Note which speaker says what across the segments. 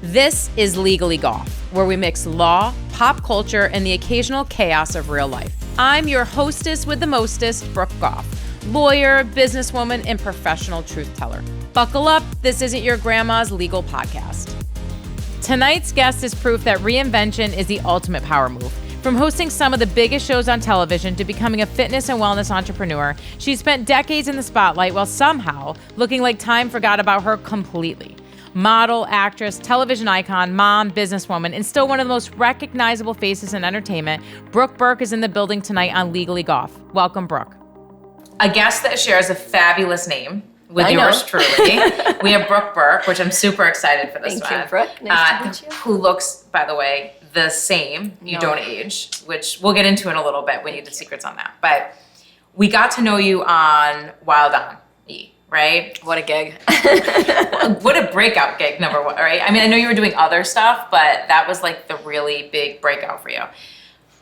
Speaker 1: This is Legally Goff, where we mix law, pop culture, and the occasional chaos of real life. I'm your hostess with the mostest, Brooke Goff, lawyer, businesswoman, and professional truth teller. Buckle up, this isn't your grandma's legal podcast. Tonight's guest is proof that reinvention is the ultimate power move. From hosting some of the biggest shows on television to becoming a fitness and wellness entrepreneur, she's spent decades in the spotlight while somehow looking like time forgot about her completely. Model, actress, television icon, mom, businesswoman, and still one of the most recognizable faces in entertainment, Brooke Burke is in the building tonight on Legally Goff. Welcome, Brooke. A guest that shares a fabulous name with yours truly. We have Brooke Burke, which I'm super excited for this one.
Speaker 2: Thank you, Brooke. Nice to meet you.
Speaker 1: Who looks, by the way, the same. You don't age, which we'll get into in a little bit. We need the secrets on that. But we got to know you on Wild On E, right?
Speaker 2: What a gig.
Speaker 1: What a breakout gig, number one, right? I mean, I know you were doing other stuff, but that was like the really big breakout for you.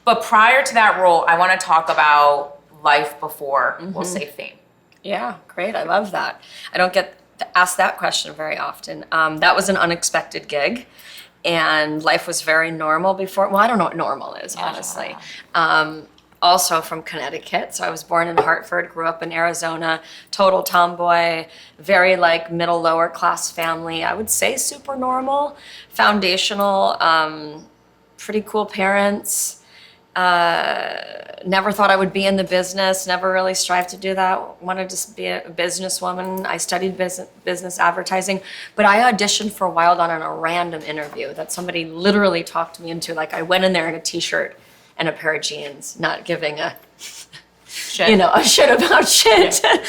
Speaker 1: But prior to that role, I want to talk about life before, we'll say fame.
Speaker 2: Yeah, great. I love that. I don't get asked that question very often. That was an unexpected gig, and life was very normal before. Well, I don't know what normal is, honestly. Also from Connecticut. So I was born in Hartford, grew up in Arizona, total tomboy, very like middle, lower class family. I would say super normal, foundational, pretty cool parents. Never thought I would be in the business, never really strived to do that. Wanted to be a businesswoman. I studied business advertising, but I auditioned for Wild On in a random interview that somebody literally talked me into. Like I went in there in a t-shirt and a pair of jeans, not giving a shit about shit. Yeah.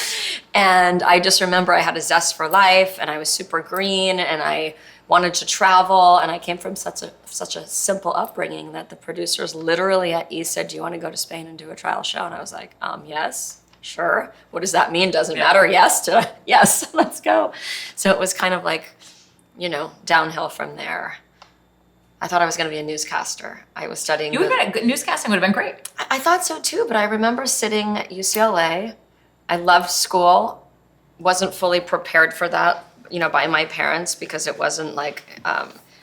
Speaker 2: And I just remember I had a zest for life and I was super green and I wanted to travel, and I came from such a simple upbringing that the producers literally at E said, "Do you want to go to Spain and do a trial show?" And I was like, yes, sure. What does that mean? Doesn't matter. Yes, yes, let's go. So it was kind of like, downhill from there. I thought I was going to be a newscaster. I was studying.
Speaker 1: Newscasting would have been great.
Speaker 2: I thought so too, but I remember sitting at UCLA. I loved school, wasn't fully prepared for that, by my parents because it wasn't like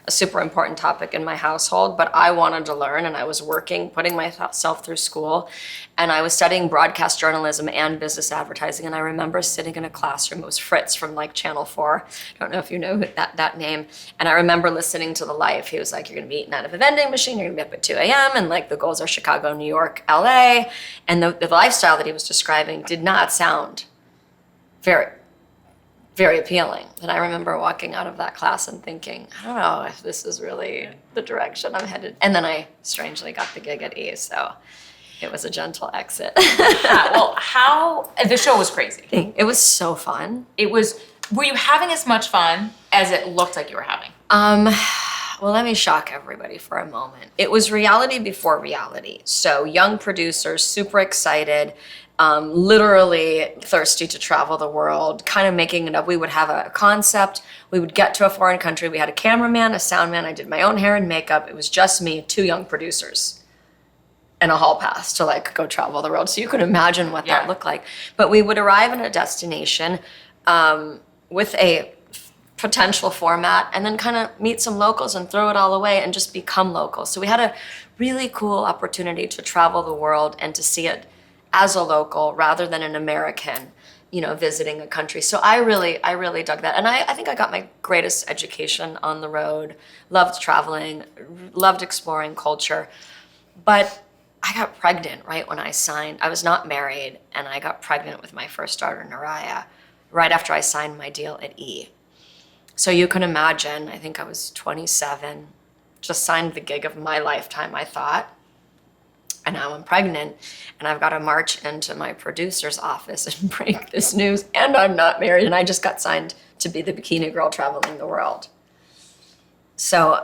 Speaker 2: a super important topic in my household, but I wanted to learn and I was working, putting myself through school, and I was studying broadcast journalism and business advertising, and I remember sitting in a classroom. It was Fritz from like Channel 4. I don't know if you know that name. And I remember listening to The Life. He was like, "You're gonna be eating out of a vending machine, you're gonna be up at 2 a.m. and like the goals are Chicago, New York, LA. And the lifestyle that he was describing did not sound very, very appealing. And I remember walking out of that class and thinking, I don't know if this is really the direction I'm headed. And then I strangely got the gig at E, so it was a gentle exit.
Speaker 1: Well, the show was crazy.
Speaker 2: It was so fun.
Speaker 1: Were you having as much fun as it looked like you were having?
Speaker 2: Well, let me shock everybody for a moment. It was reality before reality. So young producers, super excited, literally thirsty to travel the world, kind of making it up. We would have a concept. We would get to a foreign country. We had a cameraman, a sound man. I did my own hair and makeup. It was just me, 2 young producers, and a hall pass to like go travel the world. So you could imagine what that looked like. But we would arrive at a destination with a potential format and then kind of meet some locals and throw it all away and just become local. So we had a really cool opportunity to travel the world and to see it as a local rather than an American, visiting a country. So I really dug that. And I think I got my greatest education on the road, loved traveling, loved exploring culture. But I got pregnant right when I signed. I was not married, and I got pregnant with my first daughter, Naraya, right after I signed my deal at E. So you can imagine, I think I was 27, just signed the gig of my lifetime, I thought. And now I'm pregnant, and I've got to march into my producer's office and break this news, and I'm not married, and I just got signed to be the bikini girl traveling the world. So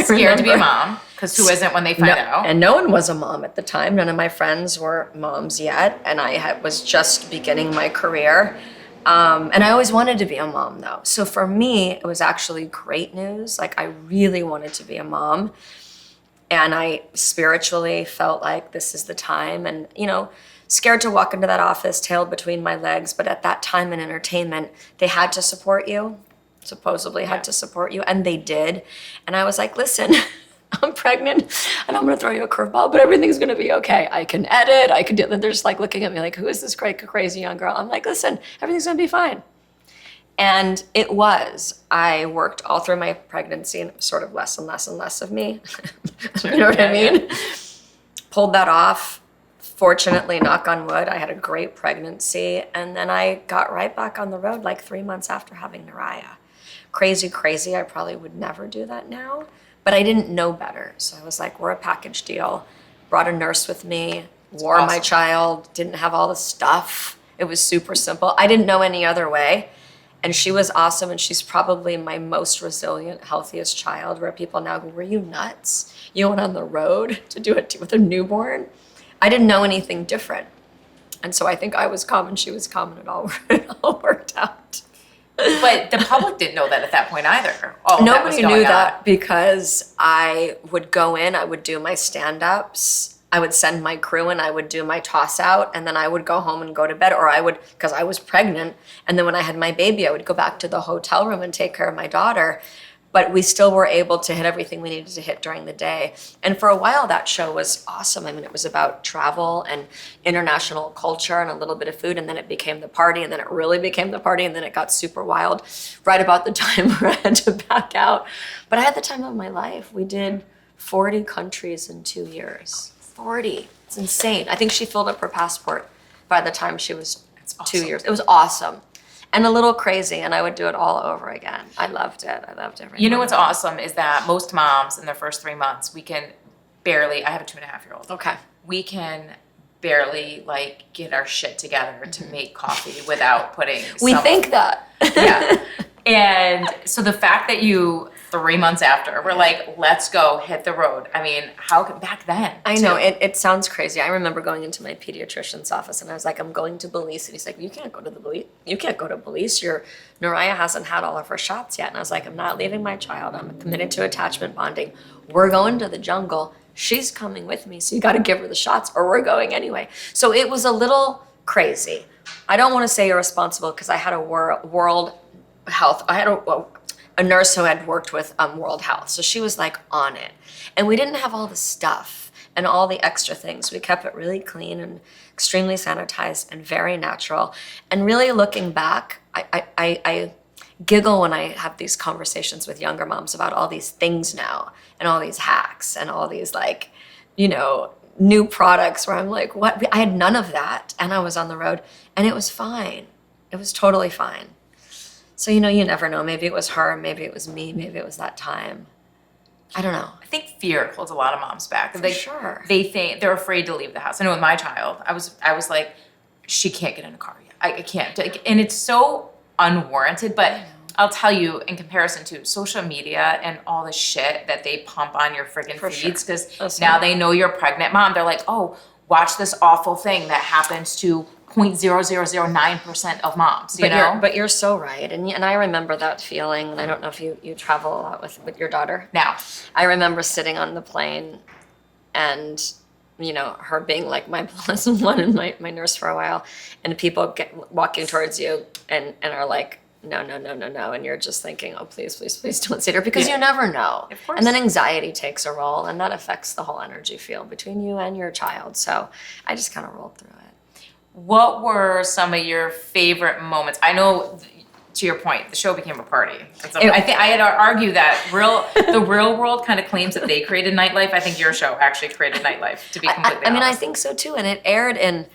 Speaker 1: scared to be a mom, because who isn't when they find out?
Speaker 2: And no one was a mom at the time. None of my friends were moms yet, and I was just beginning my career. And I always wanted to be a mom, though. So for me, it was actually great news. Like, I really wanted to be a mom. And I spiritually felt like this is the time, and, scared to walk into that office, tail between my legs. But at that time in entertainment, they had to support you. supposedly had to support you, and they did. And I was like, listen, I'm pregnant and I'm going to throw you a curveball, but everything's going to be okay. I can edit. I can do it. They're just like looking at me like, who is this crazy young girl? I'm like, listen, everything's going to be fine. And it was. I worked all through my pregnancy, and it was sort of less and less and less of me. You know what I mean? Yeah. Pulled that off. Fortunately, knock on wood, I had a great pregnancy. And then I got right back on the road like 3 months after having Naraya. Crazy. I probably would never do that now. But I didn't know better. So I was like, we're a package deal. Brought a nurse with me, wore my child, didn't have all the stuff. It was super simple. I didn't know any other way. And she was awesome. And she's probably my most resilient, healthiest child, where people now go, were you nuts? You went on the road to do it with a newborn? I didn't know anything different. And so I think I was calm and she was calm, and it all worked out.
Speaker 1: But the public didn't know that at that point either.
Speaker 2: Nobody knew that, because I would go in, I would do my stand-ups, I would send my crew and I would do my toss out, and then I would go home and go to bed, or I would, because I was pregnant, and then when I had my baby, I would go back to the hotel room and take care of my daughter. But we still were able to hit everything we needed to hit during the day. And for a while, that show was awesome. I mean, it was about travel and international culture and a little bit of food. And then it became the party. And then it really became the party. And then it got super wild right about the time where I had to back out. But I had the time of my life. We did 40 countries in 2 years. 40. It's insane. I think she filled up her passport by the time she was 2 years. It was awesome. And a little crazy, and I would do it all over again. I loved it. I loved everything.
Speaker 1: You know what's awesome is that most moms in their first 3 months, we can barely, I have a 2.5-year-old.
Speaker 2: Okay.
Speaker 1: We can barely like get our shit together to make coffee without putting
Speaker 2: We think that.
Speaker 1: Yeah. And so the fact that you 3 months after, we're like, let's go hit the road. I mean, how could, back then?
Speaker 2: I know, it sounds crazy. I remember going into my pediatrician's office and I was like, I'm going to Belize. And he's like, you can't go to Belize. Your Naraya hasn't had all of her shots yet. And I was like, I'm not leaving my child. I'm committed to attachment bonding. We're going to the jungle. She's coming with me. So you got to give her the shots, or we're going anyway. So it was a little crazy. I don't want to say irresponsible, because I had a World Health. I had a nurse who had worked with World Health. So she was like on it. And we didn't have all the stuff and all the extra things. We kept it really clean and extremely sanitized and very natural. And really looking back, I giggle when I have these conversations with younger moms about all these things now and all these hacks and all these like, you know, new products where I'm like, what? I had none of that. And I was on the road and it was fine. It was totally fine. So, you know, you never know. Maybe it was her, maybe it was me, maybe it was that time. I don't know.
Speaker 1: I think fear holds a lot of moms back.
Speaker 2: For sure.
Speaker 1: They think they're afraid to leave the house. I know with my child, I was like, she can't get in a car yet. I can't. And it's so unwarranted, but I'll tell you, in comparison to social media and all the shit that they pump on your friggin' feeds, because now they know you're a pregnant mom. They're like, oh, watch this awful thing that happens to 0.0009% of moms, you know?
Speaker 2: But you're so right. And I remember that feeling. And I don't know if you travel a lot with your daughter.
Speaker 1: Now.
Speaker 2: I remember sitting on the plane and, you know, her being like my plus one and my nurse for a while. And people walking towards you and are like, no. And you're just thinking, oh, please don't sit here, because you never know.
Speaker 1: Of course.
Speaker 2: And then anxiety takes a role, and that affects the whole energy field between you and your child. So I just kind of rolled through it.
Speaker 1: What were some of your favorite moments? I know, to your point, the show became a party. I think I had to argue that the real world kind of claims that they created nightlife. I think your show actually created nightlife, to be completely honest.
Speaker 2: I mean, I think so too. And it aired in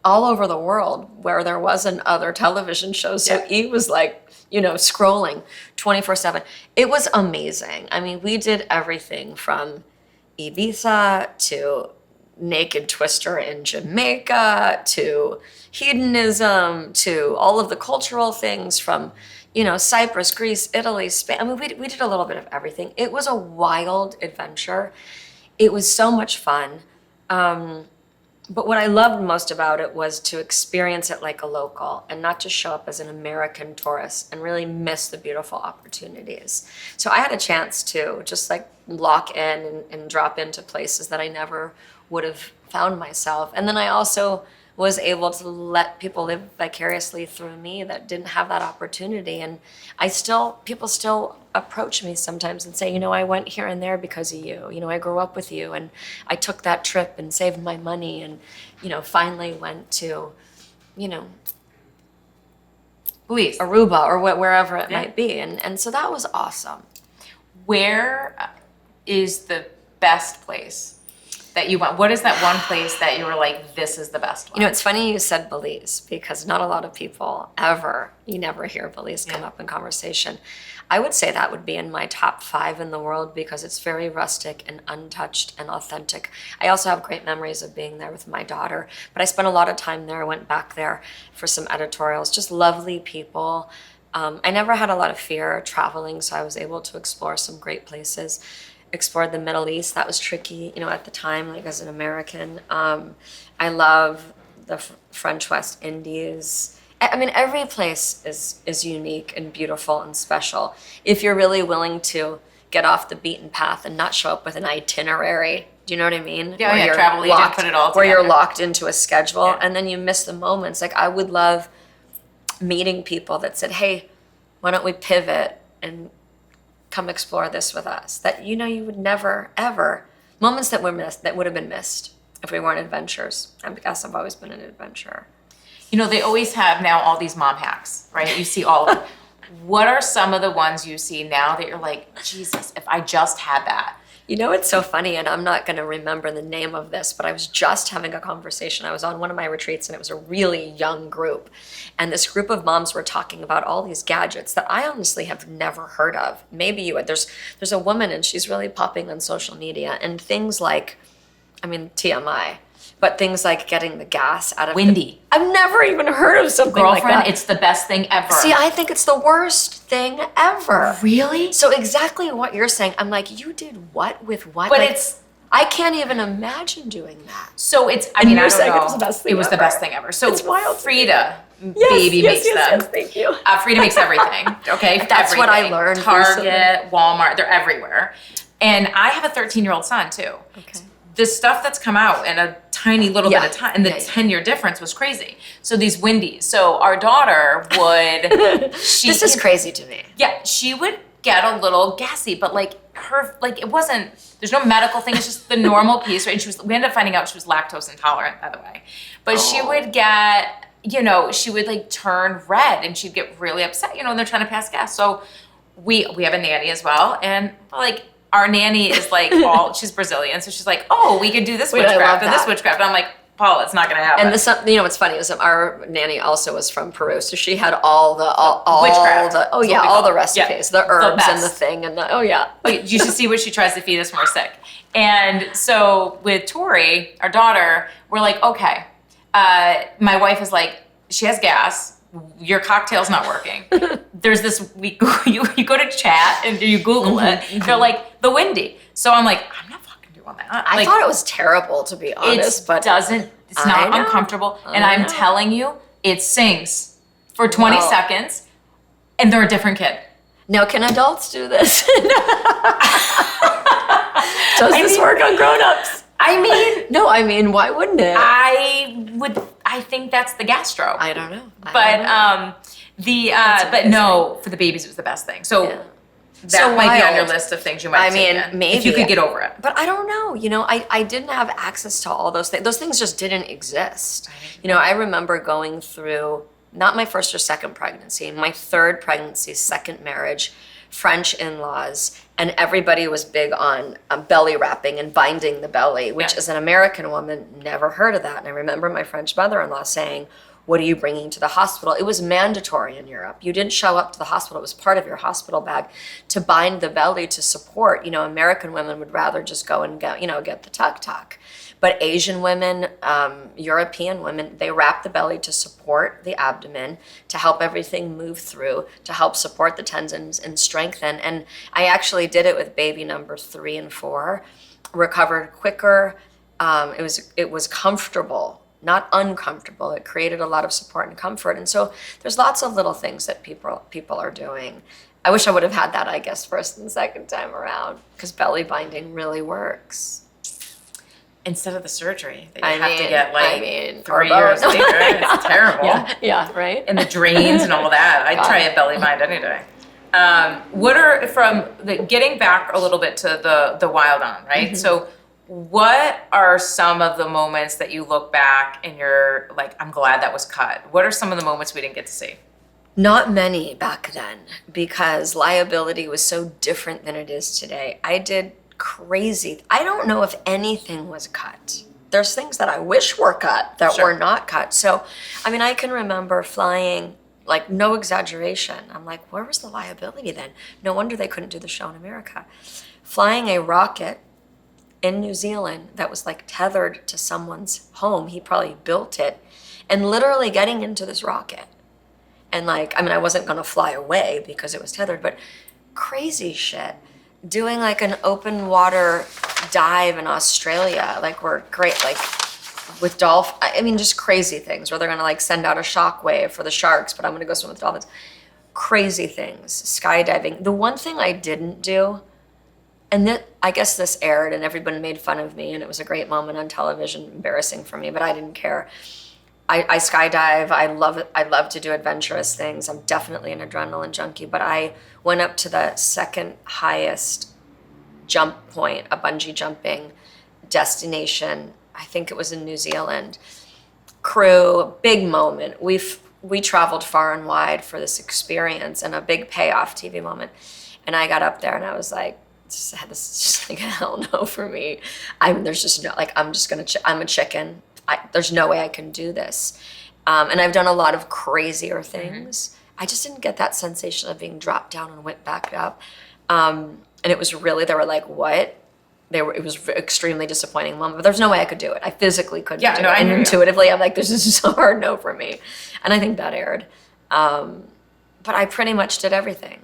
Speaker 2: all over the world where there wasn't other television shows. So E was like, you know, scrolling 24/7. It was amazing. I mean, we did everything from Ibiza to Naked Twister in Jamaica to hedonism to all of the cultural things from, you know, Cyprus, Greece, Italy, Spain. I mean, we did a little bit of everything. It was a wild adventure. It was so much fun. But what I loved most about it was to experience it like a local and not just show up as an American tourist and really miss the beautiful opportunities. So I had a chance to just like lock in and drop into places that I never would have found myself. And then I also was able to let people live vicariously through me that didn't have that opportunity. And people still approach me sometimes and say, I went here and there because of you. I grew up with you, and I took that trip and saved my money, and, finally went to,
Speaker 1: Belize,
Speaker 2: Aruba, or wherever it might be. And so that was awesome.
Speaker 1: Where is the best place that you went? What is that one place that you were like, this is the best one?
Speaker 2: It's funny you said Belize, because not a lot of people you never hear Belize come up in conversation. I would say that would be in my top 5 in the world, because it's very rustic and untouched and authentic. I also have great memories of being there with my daughter, but I spent a lot of time there. I went back there for some editorials, just lovely people. I never had a lot of fear traveling, so I was able to explore some great places. Explored the Middle East. That was tricky, at the time, like as an American. I love the French West Indies. I mean, every place is unique and beautiful and special. If you're really willing to get off the beaten path and not show up with an itinerary, do you know what I mean?
Speaker 1: Yeah, travel agent, put it all together.
Speaker 2: Where you're locked into a schedule, and then you miss the moments. Like, I would love meeting people that said, hey, why don't we pivot and come explore this with us? That, you would never, ever, moments that would have been missed if we weren't adventurers. I guess I've always been an adventurer.
Speaker 1: They always have now all these mom hacks, right? You see all of them. What are some of the ones you see now that you're like, Jesus, if I just had that?
Speaker 2: It's so funny, and I'm not going to remember the name of this, but I was just having a conversation. I was on one of my retreats, and it was a really young group. And this group of moms were talking about all these gadgets that I honestly have never heard of. Maybe you would. There's a woman, and she's really popping on social media, and things like, TMI, but things like getting the gas out of
Speaker 1: Windy.
Speaker 2: I've never even heard of something like that.
Speaker 1: Girlfriend, it's the best thing ever.
Speaker 2: See, I think it's the worst thing ever.
Speaker 1: Really?
Speaker 2: So exactly what you're saying. I'm like, you did what with what?
Speaker 1: But
Speaker 2: like, I can't even imagine doing that.
Speaker 1: So it's,
Speaker 2: I don't know. It was the best thing
Speaker 1: It was the best thing ever. So
Speaker 2: it's wild.
Speaker 1: Frida, baby makes them.
Speaker 2: Yes, thank you.
Speaker 1: Frida makes everything, okay?
Speaker 2: That's
Speaker 1: everything.
Speaker 2: what I learned.
Speaker 1: Target,
Speaker 2: recently.
Speaker 1: Walmart, they're everywhere. And I have a 13-year-old son too.
Speaker 2: Okay.
Speaker 1: The stuff that's come out in a tiny little bit of time, and the 10-year difference was crazy. So these Windies. So our daughter would,
Speaker 2: this is crazy to me.
Speaker 1: Yeah, she would get a little gassy, but it wasn't, there's no medical thing, it's just the normal piece, right? And we ended up finding out she was lactose intolerant, by the way. But she would get, she would turn red, and she'd get really upset, and they're trying to pass gas. So we have a nanny as well, and our nanny is she's Brazilian, so she's like, oh, we could do this witchcraft and this witchcraft. And I'm like, Paul, it's not going to happen.
Speaker 2: And what's funny is our nanny also was from Peru, so she had all the
Speaker 1: witchcraft.
Speaker 2: All the recipes, the herbs and the thing, and
Speaker 1: You should see what she tries to feed us when we're sick. And so with Tori, our daughter, we're like, okay, my wife is like, she has gas. Your cocktail's not working. There's this, you go to chat and you Google it. They're like, the Windy. So I'm like, I'm not fucking doing that.
Speaker 2: I thought it was terrible, to be honest, but
Speaker 1: it's not uncomfortable. And I'm telling you, it sings for 20 seconds, and they're a different kid.
Speaker 2: Now, can adults do this? Does this work on grown-ups? Why wouldn't it?
Speaker 1: I think that's the gastro.
Speaker 2: I don't know.
Speaker 1: But no, for the babies it was the best thing. So that might be on your list of things you might take in,
Speaker 2: maybe
Speaker 1: if you could get over it.
Speaker 2: But I don't know. I didn't have access to all those things. Those things just didn't exist. I remember going through not my first or second pregnancy, my third pregnancy, second marriage, French in-laws, and everybody was big on belly wrapping and binding the belly, which as an American woman, never heard of that. And I remember my French mother-in-law saying, what are you bringing to the hospital? It was mandatory in Europe. You didn't show up to the hospital. It was part of your hospital bag to bind the belly to support. American women would rather just go and get the tuk-tuk. But Asian women, European women, they wrap the belly to support the abdomen, to help everything move through, to help support the tendons and strengthen. And I actually did it with baby number 3 and 4, recovered quicker. It was comfortable, not uncomfortable. It created a lot of support and comfort. And so there's lots of little things that people are doing. I wish I would have had that, I guess, first and second time around, because belly binding really works.
Speaker 1: instead of the surgery that you have to get like 3 years later. It's terrible.
Speaker 2: Yeah, right.
Speaker 1: And the drains and all that. I'd try a belly bind any day. What are, from the getting back a little bit to the wild on, right? Mm-hmm. So what are some of the moments that you look back and you're like, I'm glad that was cut? What are some of the moments we didn't get to see?
Speaker 2: Not many back then, because liability was so different than it is today. I did crazy. I don't know if anything was cut. There's things that I wish were cut that were not cut. So, I mean, I can remember flying, like, no exaggeration. I'm like, where was the liability then? No wonder they couldn't do the show in America. Flying a rocket in New Zealand that was like tethered to someone's home. He probably built it, and literally getting into this rocket. And like, I mean, I wasn't going to fly away because it was tethered, but crazy shit. Doing like an open water dive in Australia, like we're great, like with dolphins. I mean, just crazy things where they're going to like send out a shockwave for the sharks, but I'm going to go swim with dolphins. Crazy things. Skydiving. The one thing I didn't do, and that, I guess this aired and everybody made fun of me and it was a great moment on television, embarrassing for me, but I didn't care. I skydive. I love it. I love to do adventurous things. I'm definitely an adrenaline junkie, but I went up to the second highest jump point, a bungee jumping destination. I think it was in New Zealand. Crew, big moment. We traveled far and wide for this experience and a big payoff TV moment. And I got up there and I was like, this is just like a hell no for me. There's just no, like, I'm a chicken. There's no way I can do this. And I've done a lot of crazier things. Mm-hmm. I just didn't get that sensation of being dropped down and went back up. And it was really, they were like, what? It was extremely disappointing moment, but there's no way I could do it. I physically couldn't do it. And intuitively, I'm like, this is just a hard no for me. And I think that aired. But I pretty much did everything.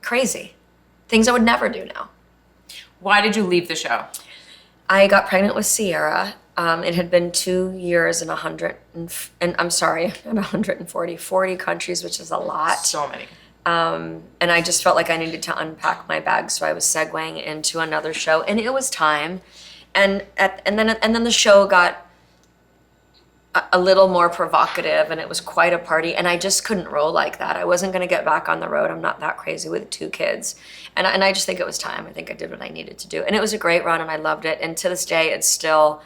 Speaker 2: Crazy. Things I would never do now.
Speaker 1: Why did you leave the show?
Speaker 2: I got pregnant with Sierra. It had been 2 years and 40 countries, which is a lot.
Speaker 1: So many.
Speaker 2: And I just felt like I needed to unpack my bag, so I was segueing into another show, and it was time. And then the show got a little more provocative, and it was quite a party, and I just couldn't roll like that. I wasn't going to get back on the road. I'm not that crazy with 2 kids, and I just think it was time. I think I did what I needed to do, and it was a great run, and I loved it. And to this day, it's still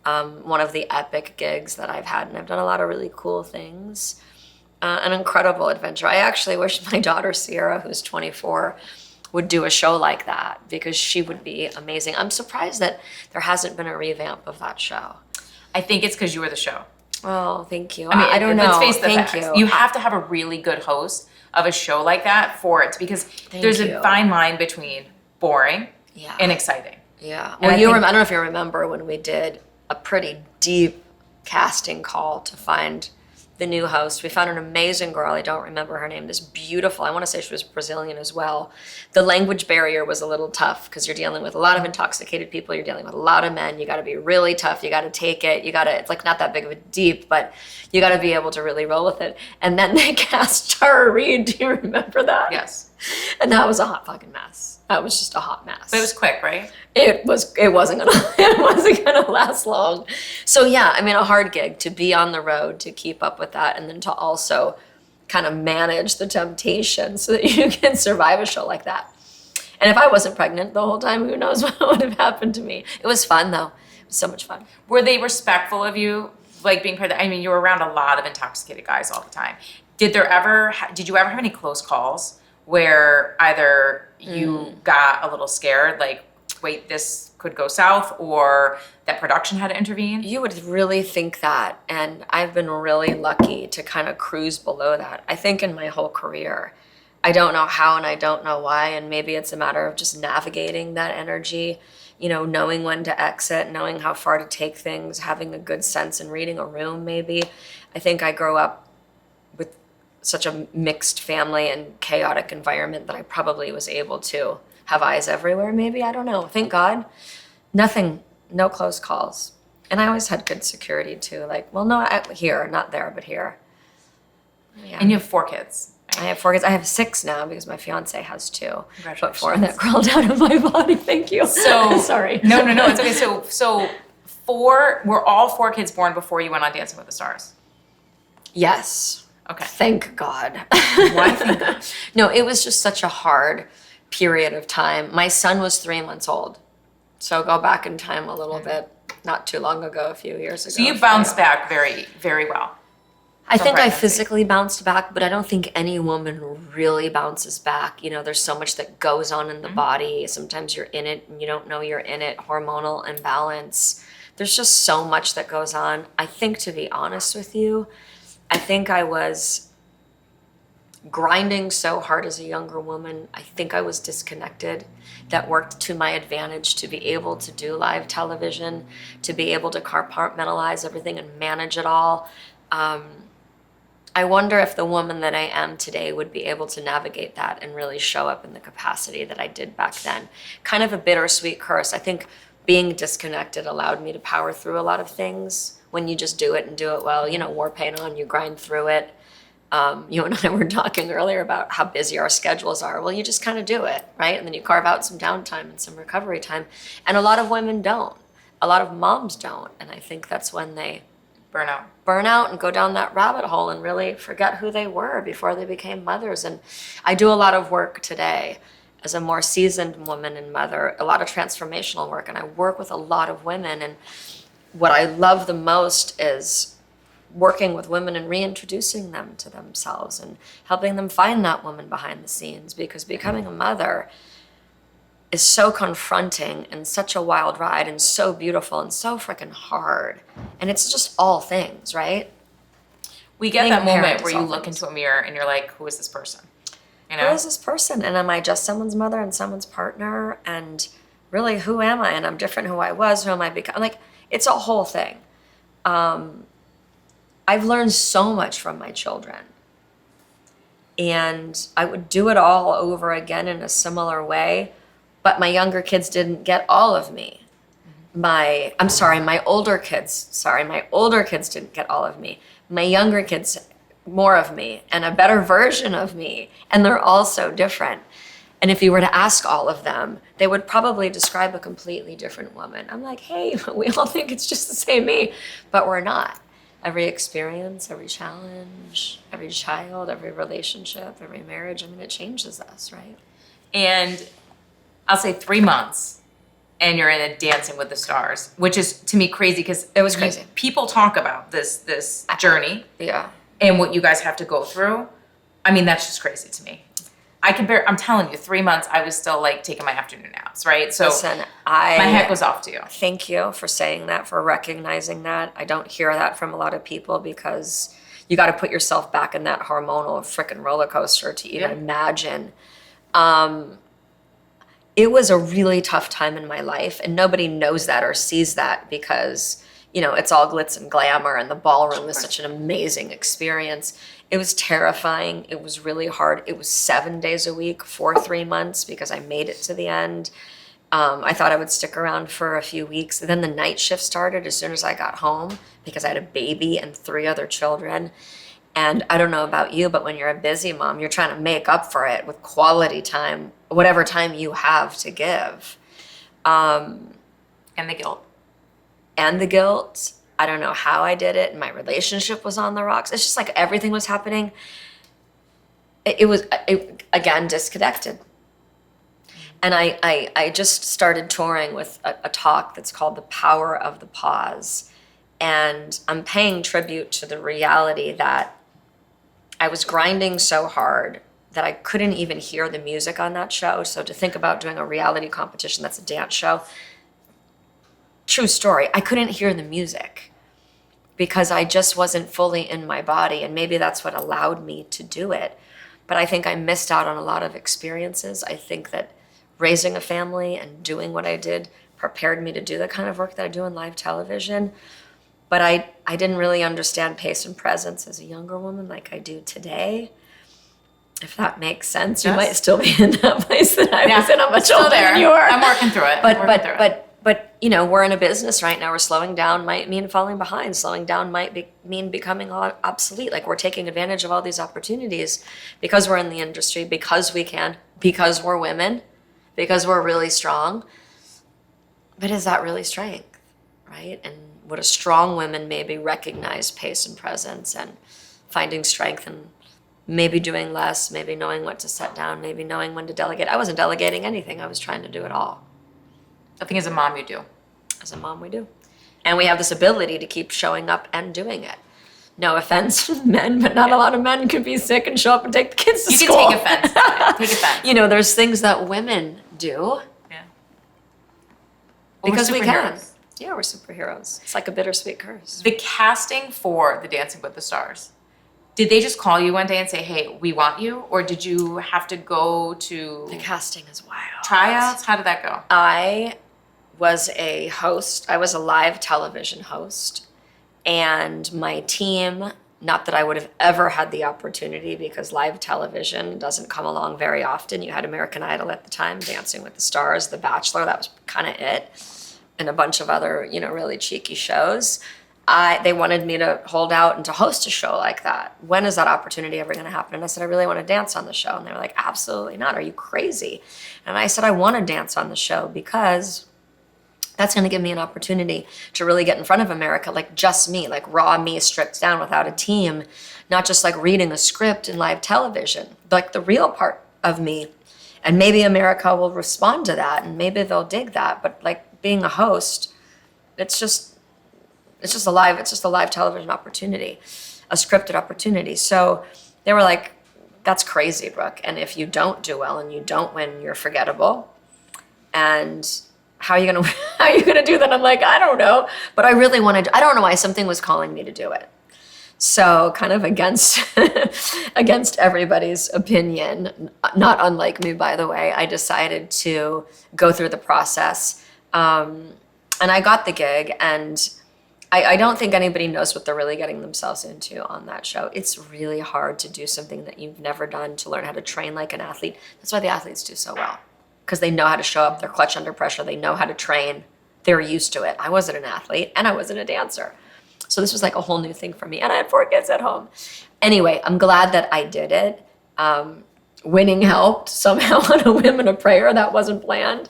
Speaker 2: one of the epic gigs that I've had, and I've done a lot of really cool things. An incredible adventure. I actually wish my daughter Sierra, who's 24, would do a show like that, because she would be amazing. I'm surprised that there hasn't been a revamp of that show.
Speaker 1: I think it's because you were the show.
Speaker 2: Oh, thank you.
Speaker 1: I mean,
Speaker 2: I don't know.
Speaker 1: Let's face the facts.
Speaker 2: You.
Speaker 1: You have to have a really good host of a show like that for it, because there's a fine line between boring and exciting.
Speaker 2: Yeah. Well, I don't know if you remember when we did a pretty deep casting call to find the new host. We found an amazing girl. I don't remember her name. This beautiful, I want to say she was Brazilian as well. The language barrier was a little tough because you're dealing with a lot of intoxicated people. You're dealing with a lot of men. You got to be really tough. You got to take it. It's like not that big of a deep, but you got to be able to really roll with it. And then they cast Tara Reid. Do you remember that?
Speaker 1: Yes.
Speaker 2: And that was a hot fucking mess. That was just a hot mess.
Speaker 1: But it was quick, right?
Speaker 2: It wasn't gonna last long. So yeah, I mean, a hard gig to be on the road, to keep up with that, and then to also kind of manage the temptation so that you can survive a show like that. And if I wasn't pregnant the whole time, who knows what would have happened to me. It was fun though. It was so much fun.
Speaker 1: Were they respectful of you, like being pregnant? I mean, you were around a lot of intoxicated guys all the time. Did you ever have any close calls where either you got a little scared, like, wait, this could go south, or that production had to intervene?
Speaker 2: You would really think that, and I've been really lucky to kind of cruise below that. I think in my whole career, I don't know how and I don't know why, and maybe it's a matter of just navigating that energy, knowing when to exit, knowing how far to take things, having a good sense and reading a room maybe. I think I grew up with such a mixed family and chaotic environment that I probably was able to have eyes everywhere maybe. I don't know. Thank God. Nothing, no close calls. And I always had good security too. Like, well, no, here, not there, but here. Yeah.
Speaker 1: And you have 4 kids.
Speaker 2: I have 4 kids. I have 6 now because my fiance has 2.
Speaker 1: Congratulations.
Speaker 2: But 4 that crawled out of my body. Thank you.
Speaker 1: So
Speaker 2: sorry.
Speaker 1: No, it's okay. So were all 4 kids born before you went on Dancing with the Stars?
Speaker 2: Yes.
Speaker 1: Okay.
Speaker 2: Thank God.
Speaker 1: Why thank God?
Speaker 2: No, it was just such a hard period of time. My son was 3 months old. So go back in time a little bit, not too long ago, a few years ago.
Speaker 1: So you bounced back very, very well.
Speaker 2: I think I
Speaker 1: pregnancy.
Speaker 2: physically bounced back, but I don't think any woman really bounces back. You know, there's so much that goes on in the body. Sometimes you're in it and you don't know you're in it. Hormonal imbalance. There's just so much that goes on. I think, to be honest with you, I think I was grinding so hard as a younger woman. I think I was disconnected. That worked to my advantage to be able to do live television, to be able to compartmentalize everything and manage it all. I wonder if the woman that I am today would be able to navigate that and really show up in the capacity that I did back then. Kind of a bittersweet curse. I think being disconnected allowed me to power through a lot of things. When you just do it and do it well, you know, war paint on, you grind through it. You and I were talking earlier about how busy our schedules are. Well, you just kind of do it, right? And then you carve out some downtime and some recovery time. And a lot of women don't. A lot of moms don't. And I think that's when they burn out and go down that rabbit hole and really forget who they were before they became mothers. And I do a lot of work today as a more seasoned woman and mother, a lot of transformational work. And I work with a lot of women. And what I love the most is working with women and reintroducing them to themselves and helping them find that woman behind the scenes, because becoming a mother is so confronting and such a wild ride and so beautiful and so freaking hard. And it's just all things, right?
Speaker 1: We get
Speaker 2: Being
Speaker 1: that
Speaker 2: a parent
Speaker 1: moment
Speaker 2: is
Speaker 1: where you
Speaker 2: all
Speaker 1: look
Speaker 2: things.
Speaker 1: into a mirror and you're like, who is this person? You
Speaker 2: Who
Speaker 1: know?
Speaker 2: is this person? And am I just someone's mother and someone's partner? And really, who am I? And I'm different who I was, who am I becoming? Like, it's a whole thing. I've learned so much from my children. And I would do it all over again in a similar way. But my younger kids didn't get all of me. My older kids didn't get all of me. My younger kids, more of me and a better version of me. And they're all so different. And if you were to ask all of them, they would probably describe a completely different woman. I'm like, hey, we all think it's just the same me, but we're not. Every experience, every challenge, every child, every relationship, every marriage, I mean, it changes us, right?
Speaker 1: And I'll say 3 months and you're in a Dancing with the Stars, which is to me crazy because
Speaker 2: It was crazy.
Speaker 1: People talk about this journey
Speaker 2: Yeah.
Speaker 1: and what you guys have to go through. I mean, that's just crazy to me. I'm telling you, 3 months, I was still like taking my afternoon naps, right? So
Speaker 2: Listen,
Speaker 1: my hat goes off to you.
Speaker 2: Thank you for saying that, for recognizing that. I don't hear that from a lot of people because you got to put yourself back in that hormonal freaking roller coaster to even imagine. It was a really tough time in my life, and nobody knows that or sees that because, you know, it's all glitz and glamour, and the ballroom is such an amazing experience. It was terrifying. It was really hard. It was 7 days a week for 3 months because I made it to the end. I thought I would stick around for a few weeks. Then the night shift started as soon as I got home because I had a baby and 3 other children. And I don't know about you, but when you're a busy mom, you're trying to make up for it with quality time, whatever time you have to give.
Speaker 1: And the guilt.
Speaker 2: And the guilt. I don't know how I did it. My relationship was on the rocks. It's just like everything was happening. It was, again, disconnected. And I just started touring with a talk that's called The Power of the Pause. And I'm paying tribute to the reality that I was grinding so hard that I couldn't even hear the music on that show. So to think about doing a reality competition that's a dance show, true story, I couldn't hear the music because I just wasn't fully in my body. And maybe that's what allowed me to do it. But I think I missed out on a lot of experiences. I think that raising a family and doing what I did prepared me to do the kind of work that I do in live television. But I didn't really understand pace and presence as a younger woman like I do today. If that makes sense, you might still be in that place that I was in. I'm much older than you are.
Speaker 1: I'm working through it.
Speaker 2: But you know, we're in a business right now where slowing down might mean falling behind. Slowing down might mean becoming obsolete. Like we're taking advantage of all these opportunities because we're in the industry, because we can, because we're women, because we're really strong. But is that really strength? right? And would a strong woman maybe recognize pace and presence and finding strength and maybe doing less, maybe knowing what to set down, maybe knowing when to delegate. I wasn't delegating anything. I was trying to do it all.
Speaker 1: I think as a mom you do.
Speaker 2: As a mom, we do. And we have this ability to keep showing up and doing it. No offense, men, but not a lot of men can be sick and show up and take the kids to school.
Speaker 1: You can take offense. Take offense.
Speaker 2: You know, there's things that women do.
Speaker 1: Yeah.
Speaker 2: Because we can.
Speaker 1: superheroes.
Speaker 2: Yeah, we're superheroes. It's like a bittersweet curse.
Speaker 1: The casting for the Dancing with the Stars, did they just call you one day and say, hey, we want you? Or did you have to go to
Speaker 2: The casting is wild.
Speaker 1: tryouts? How did that go?
Speaker 2: I was a host. I was a live television host. And my team, not that I would have ever had the opportunity because live television doesn't come along very often. You had American Idol at the time, Dancing with the Stars, The Bachelor, that was kind of it. And a bunch of other, you know, really cheeky shows. They wanted me to hold out and to host a show like that. When is that opportunity ever going to happen? And I said, I really want to dance on the show. And they were like, absolutely not. Are you crazy? And I said, I want to dance on the show because that's going to give me an opportunity to really get in front of America, like just me, like raw me stripped down without a team, not just like reading a script in live television, like the real part of me. And maybe America will respond to that and maybe they'll dig that. But like being a host, it's just a live television opportunity, a scripted opportunity. So they were like, that's crazy, Brooke. And if you don't do well and you don't win, you're forgettable. And how are you gonna do that? I'm like, I don't know. But I really wanted, I don't know why something was calling me to do it. So kind of against everybody's opinion, not unlike me, by the way, I decided to go through the process. And I got the gig, and I don't think anybody knows what they're really getting themselves into on that show. It's really hard to do something that you've never done, to learn how to train like an athlete. That's why the athletes do so well, because they know how to show up, they're clutch under pressure, they know how to train, they're used to it. I wasn't an athlete and I wasn't a dancer. So this was like a whole new thing for me. And I had 4 kids at home. Anyway, I'm glad that I did it. Winning helped somehow on a whim and a prayer. That wasn't planned.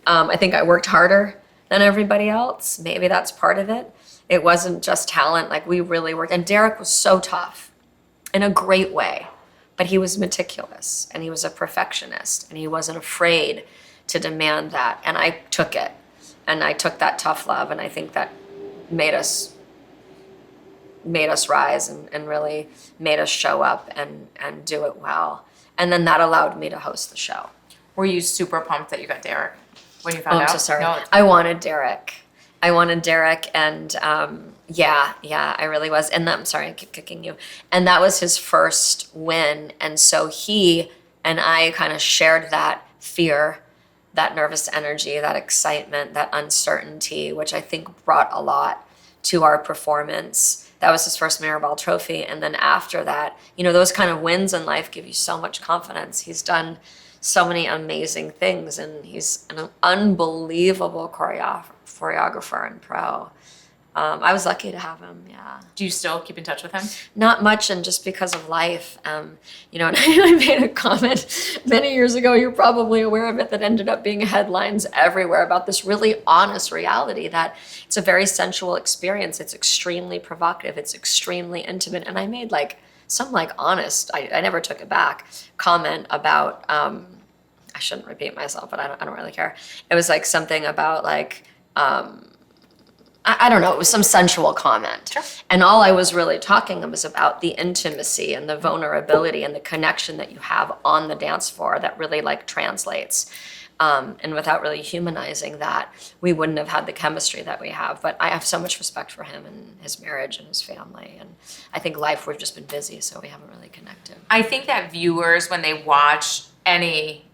Speaker 2: I think I worked harder than everybody else. Maybe that's part of it. It wasn't just talent. Like we really worked. And Derek was so tough in a great way. But he was meticulous and he was a perfectionist and he wasn't afraid to demand that. And I took it. And I took that tough love. And I think that made us rise and really made us show up and do it well. And then that allowed me to host the show.
Speaker 1: Were you super pumped that you got Derek when you found out?
Speaker 2: I'm so sorry.
Speaker 1: No.
Speaker 2: I wanted Derek and yeah, I really was. And I'm sorry, I keep kicking you. And that was his first win. And so he and I kind of shared that fear, that nervous energy, that excitement, that uncertainty, which I think brought a lot to our performance. That was his first Mirrorball trophy. And then after that, you know, those kind of wins in life give you so much confidence. He's done so many amazing things, and he's an unbelievable choreographer and pro. I was lucky to have him, yeah.
Speaker 1: Do you still keep in touch with him?
Speaker 2: Not much, and just because of life. You know, and I made a comment many years ago, you're probably aware of it, that ended up being headlines everywhere about this really honest reality that it's a very sensual experience. It's extremely provocative. It's extremely intimate. And I made some honest, I never took it back, comment about, I shouldn't repeat myself, but I don't really care. It was something about I don't know, it was some sensual comment. Sure. And all I was really talking was about the intimacy and the vulnerability and the connection that you have on the dance floor that really translates. And without really humanizing that, we wouldn't have had the chemistry that we have. But I have so much respect for him and his marriage and his family. And I think life, we've just been busy, so we haven't really connected.
Speaker 1: I think that viewers, when they watch any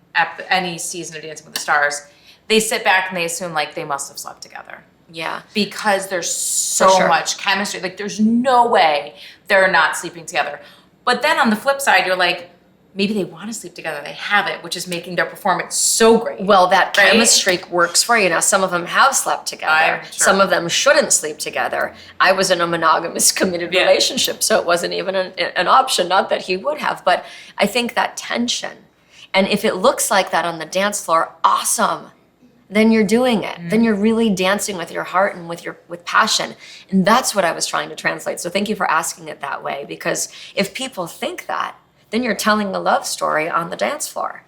Speaker 1: season of Dancing with the Stars, they sit back and they assume they must have slept together.
Speaker 2: Yeah.
Speaker 1: Because there's so much chemistry. There's no way they're not sleeping together. But then on the flip side, you're maybe they want to sleep together. They have it, which is making their performance so great.
Speaker 2: Well, that chemistry works for you. Now, some of them have slept together. Sure. Some of them shouldn't sleep together. I was in a monogamous, committed relationship, so it wasn't even an option. Not that he would have, but I think that tension. And if it looks like that on the dance floor, awesome. then you're doing it. Then you're really dancing with your heart and with passion. And that's what I was trying to translate. So thank you for asking it that way, because if people think that, then you're telling a love story on the dance floor.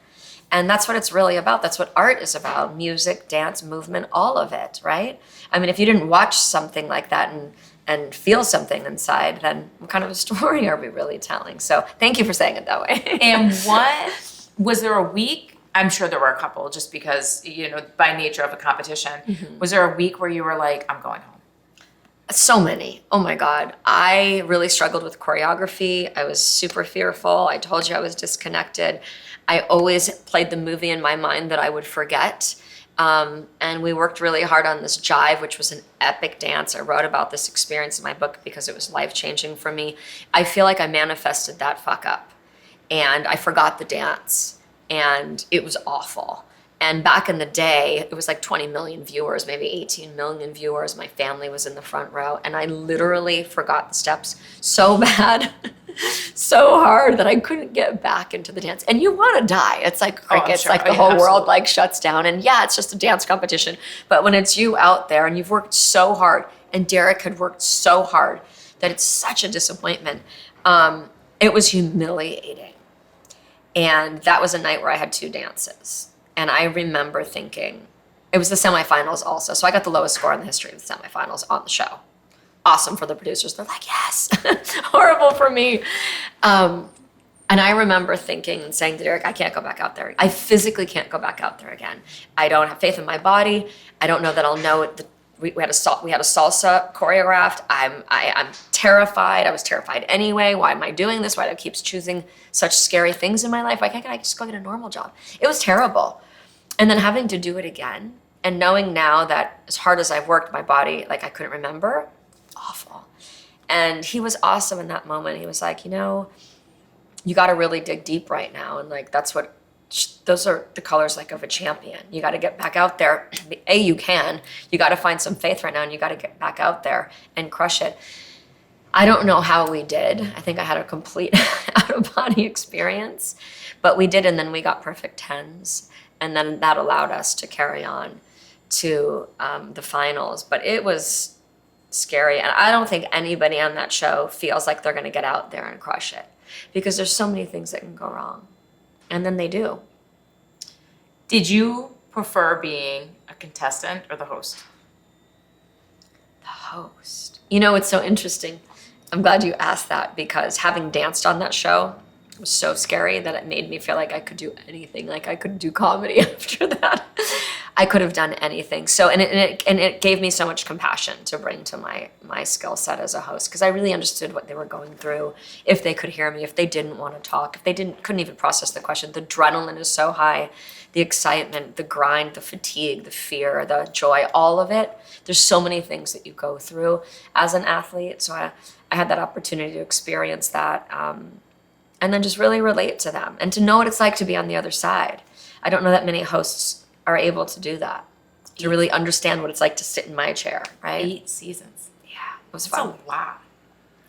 Speaker 2: And that's what it's really about. That's what art is about. Music, dance, movement, all of it, right? I mean, if you didn't watch something like that and feel something inside, then what kind of a story are we really telling? So thank you for saying it that way.
Speaker 1: And what, was there a week? I'm sure there were a couple, just because, by nature of a competition. Was there a week where you were like, I'm going home?
Speaker 2: So many. Oh my God. I really struggled with choreography. I was super fearful. I told you I was disconnected. I always played the movie in my mind that I would forget. And we worked really hard on this jive, which was an epic dance. I wrote about this experience in my book because it was life-changing for me. I feel like I manifested that fuck up, and I forgot the dance, and it was awful. And back in the day, it was like 20 million viewers, maybe 18 million viewers. My family was in the front row, and I literally forgot the steps so bad, so hard, that I couldn't get back into the dance. And you want to die. It's like crickets,
Speaker 1: sure.
Speaker 2: like the whole world like shuts down. And yeah, it's just a dance competition. But when it's you out there and you've worked so hard, and Derek had worked so hard, that it's such a disappointment. It was humiliating. And that was a night where I had 2 dances. And I remember thinking, it was the semifinals also. So I got the lowest score in the history of the semifinals on the show. Awesome for the producers. They're like, yes. Horrible for me. And I remember thinking and saying to Derek, I can't go back out there. I physically can't go back out there again. I don't have faith in my body. I don't know that I'll know it. We had a salsa choreographed. I'm terrified. I was terrified anyway. Why am I doing this? Why do I keep choosing such scary things in my life? Why can't I just go get a normal job? It was terrible. And then having to do it again, and knowing now that as hard as I've worked, my body, like I couldn't remember, awful. And he was awesome in that moment. He was like, you got to really dig deep right now. And like, those are the colors like of a champion. You got to get back out there. You got to find some faith right now, and you got to get back out there and crush it. I don't know how we did. I think I had a complete out of body experience, but we did. And then we got perfect 10s. And then that allowed us to carry on to the finals. But it was scary. And I don't think anybody on that show feels like they're going to get out there and crush it, because there's so many things that can go wrong. And then they do.
Speaker 1: Did you prefer being a contestant or the host?
Speaker 2: The host. It's so interesting. I'm glad you asked that, because having danced on that show was so scary that it made me feel like I could do anything. Like I could do comedy after that. I could have done anything. So, and it gave me so much compassion to bring to my skill set as a host, because I really understood what they were going through. If they could hear me, if they didn't want to talk, if they couldn't even process the question. The adrenaline is so high, the excitement, the grind, the fatigue, the fear, the joy, all of it. There's so many things that you go through as an athlete. So I had that opportunity to experience that, and then just really relate to them and to know what it's like to be on the other side. I don't know that many hosts are able to do that, to really understand what it's like to sit in my chair, right?
Speaker 1: 8 seasons.
Speaker 2: Yeah, it was
Speaker 1: That's
Speaker 2: fun.
Speaker 1: a lot.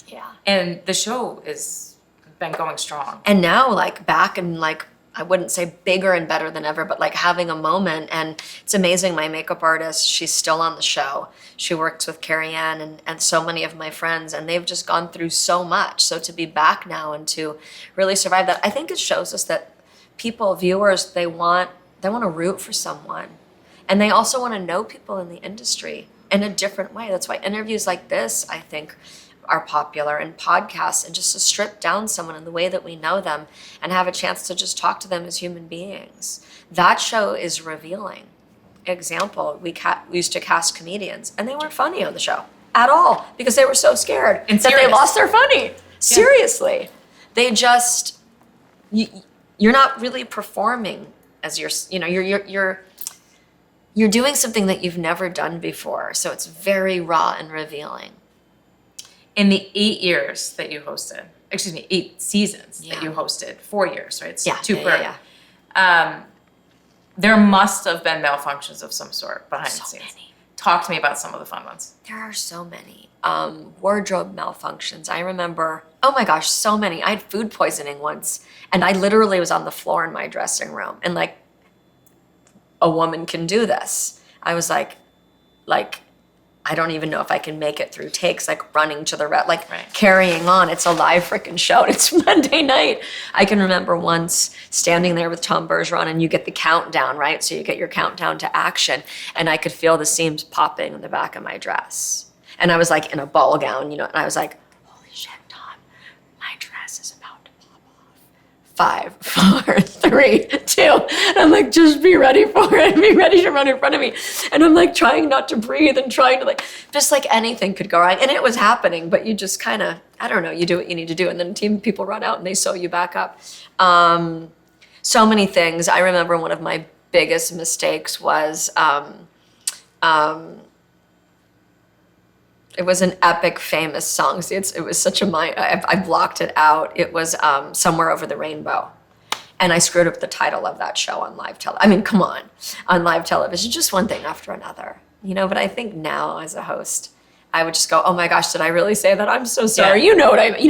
Speaker 2: Yeah.
Speaker 1: And the show has been going strong.
Speaker 2: And now, like, back and like, I wouldn't say bigger and better than ever, but like having a moment. And it's amazing. My makeup artist, she's still on the show. She works with Carrie Ann and so many of my friends, and they've just gone through so much. So to be back now and to really survive that, I think it shows us that people, viewers, they want to root for someone. And they also want to know people in the industry in a different way. That's why interviews like this, I think, are popular, and podcasts, and just to strip down someone in the way that we know them and have a chance to just talk to them as human beings. That show is revealing. Example, we used to cast comedians, and they weren't funny on the show at all, because they were so scared
Speaker 1: And
Speaker 2: that
Speaker 1: serious.
Speaker 2: they lost their funny. Seriously. They just, you're not really performing as you're doing something that you've never done before. So it's very raw and revealing.
Speaker 1: In the 8 years that you hosted, 8 seasons that you hosted, 4 years, right? It's
Speaker 2: Yeah,
Speaker 1: 2
Speaker 2: yeah,
Speaker 1: per.
Speaker 2: yeah, yeah.
Speaker 1: There must have been malfunctions of some sort behind the
Speaker 2: So
Speaker 1: scenes.
Speaker 2: many.
Speaker 1: Talk to me about some of the fun ones.
Speaker 2: There are so many. Wardrobe malfunctions. I remember, oh my gosh, so many. I had food poisoning once, and I literally was on the floor in my dressing room, and like a woman can do this. I was like, I don't even know if I can make it through takes, like running to the right. Carrying on. It's a live freaking show. It's Monday night. I can remember once standing there with Tom Bergeron, and you get the countdown, right? So you get your countdown to action, and I could feel the seams popping in the back of my dress. And I was like in a ball gown, and I was like, holy shit, Tom, my dress is about to pop off. 5, 4, 3, 2. And I'm like, just be ready for it. Be ready to run in front of me. And I'm like trying not to breathe and trying to just like anything could go wrong. And it was happening, but you just kind of, I don't know, you do what you need to do. And then people run out and they sew you back up. So many things. I remember one of my biggest mistakes was, it was an epic, famous song. See, it was such I blocked it out. It was Somewhere Over the Rainbow. And I screwed up the title of that show on live television. I mean, come on. On live television, just one thing after another. But I think now as a host, I would just go, oh my gosh, did I really say that? I'm so sorry. Yeah. You know what I mean?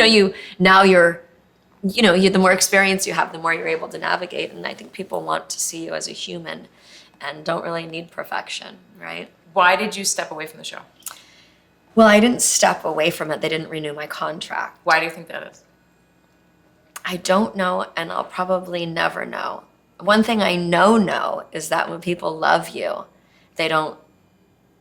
Speaker 2: The more experience you have, the more you're able to navigate. And I think people want to see you as a human and don't really need perfection, right?
Speaker 1: Why did you step away from the show?
Speaker 2: Well, I didn't step away from it. They didn't renew my contract.
Speaker 1: Why do you think that is?
Speaker 2: I don't know, and I'll probably never know. One thing I know is that when people love you, they don't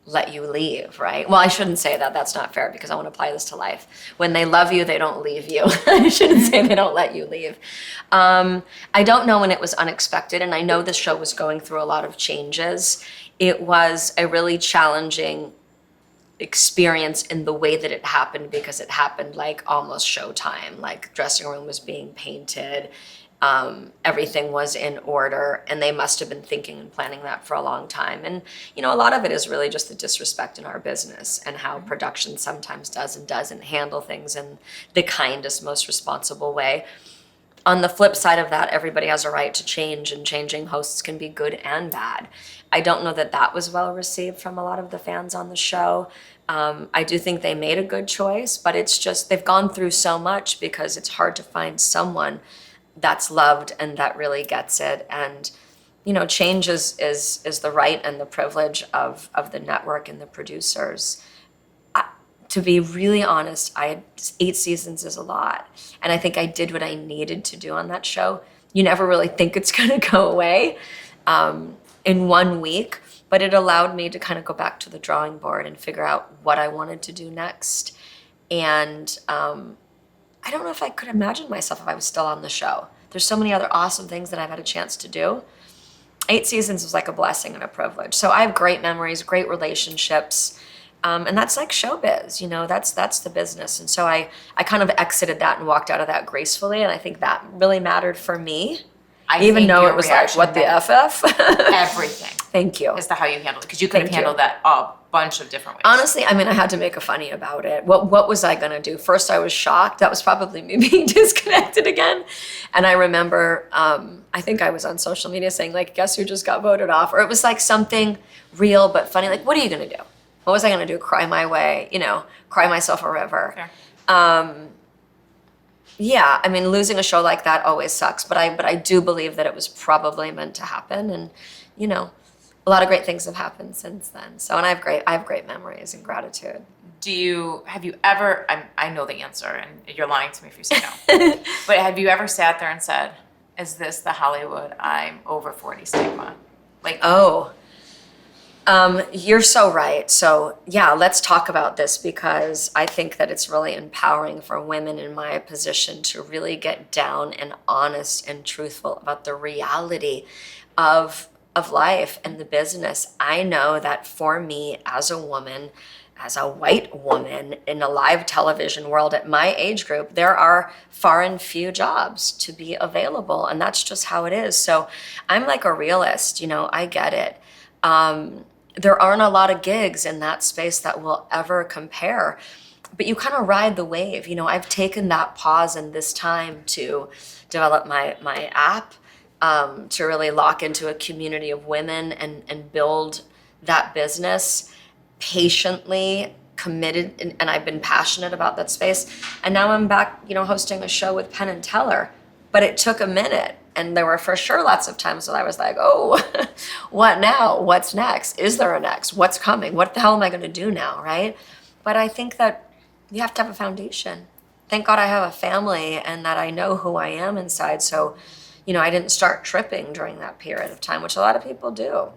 Speaker 2: let you leave, right? Well, I shouldn't say that. That's not fair because I want to apply this to life. When they love you, they don't leave you. I shouldn't say they don't let you leave. I don't know when it was unexpected, and I know the show was going through a lot of changes. It was a really challenging experience in the way that it happened because it happened like almost showtime. Like dressing room was being painted, everything was in order, and they must have been thinking and planning that for a long time. And a lot of it is really just the disrespect in our business and how production sometimes does and doesn't handle things in the kindest, most responsible way. On the flip side of that, everybody has a right to change, and changing hosts can be good and bad. I don't know that was well received from a lot of the fans on the show. I do think they made a good choice, but it's just they've gone through so much because it's hard to find someone that's loved and that really gets it. And change is the right and the privilege of the network and the producers. To be really honest, 8 seasons is a lot. And I think I did what I needed to do on that show. You never really think it's going to go away in 1 week, but it allowed me to kind of go back to the drawing board and figure out what I wanted to do next. And I don't know if I could imagine myself if I was still on the show. There's so many other awesome things that I've had a chance to do. 8 seasons was like a blessing and a privilege. So I have great memories, great relationships. And that's like showbiz, that's the business. And so I kind of exited that and walked out of that gracefully. And I think that really mattered for me. Even though it was like, what the FF?
Speaker 1: Everything.
Speaker 2: Thank you.
Speaker 1: As to how you handled it. Because you could have handled that a bunch of different ways.
Speaker 2: Honestly, I had to make a funny about it. What was I going to do? First, I was shocked. That was probably me being disconnected again. And I remember, I think I was on social media saying, guess who just got voted off? Or it was like something real but funny. Like, what are you going to do? What was I going to do? Cry my way, cry myself a river. Fair. Yeah, losing a show like that always sucks, but I do believe that it was probably meant to happen, and a lot of great things have happened since then. So, and I have great memories and gratitude.
Speaker 1: Have you ever, I know the answer, and you're lying to me if you say no, but have you ever sat there and said, is this the Hollywood I'm over 40 stigma?
Speaker 2: You're so right. So yeah, let's talk about this because I think that it's really empowering for women in my position to really get down and honest and truthful about the reality of life and the business. I know that for me as a woman, as a white woman in a live television world at my age group, there are far and few jobs to be available. And that's just how it is. So I'm like a realist, I get it. There aren't a lot of gigs in that space that will ever compare, but you kind of ride the wave. I've taken that pause and this time to develop my app, to really lock into a community of women and build that business patiently, committed, and I've been passionate about that space. And now I'm back, hosting a show with Penn and Teller, but it took a minute And there were for sure lots of times that I was like, oh, what now? What's next? Is there a next? What's coming? What the hell am I going to do now, right? But I think that you have to have a foundation. Thank God I have a family and that I know who I am inside. So, I didn't start tripping during that period of time, which a lot of people do.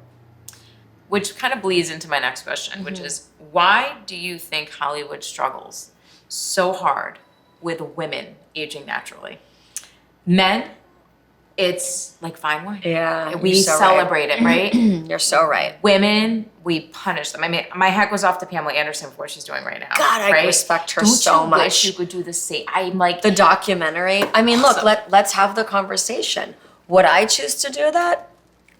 Speaker 1: Which kind of bleeds into my next question, which is, why do you think Hollywood struggles so hard with women aging naturally? Men, it's like fine wine.
Speaker 2: Yeah,
Speaker 1: We celebrate it, right?
Speaker 2: You're so right.
Speaker 1: Women, we punish them. I mean, my hat goes off to Pamela Anderson for what she's doing right now.
Speaker 2: God, I respect her so much.
Speaker 1: Wish you could do the same. I'm like
Speaker 2: the documentary. I mean,
Speaker 1: awesome.
Speaker 2: Look, let's have the conversation. Would I choose to do that?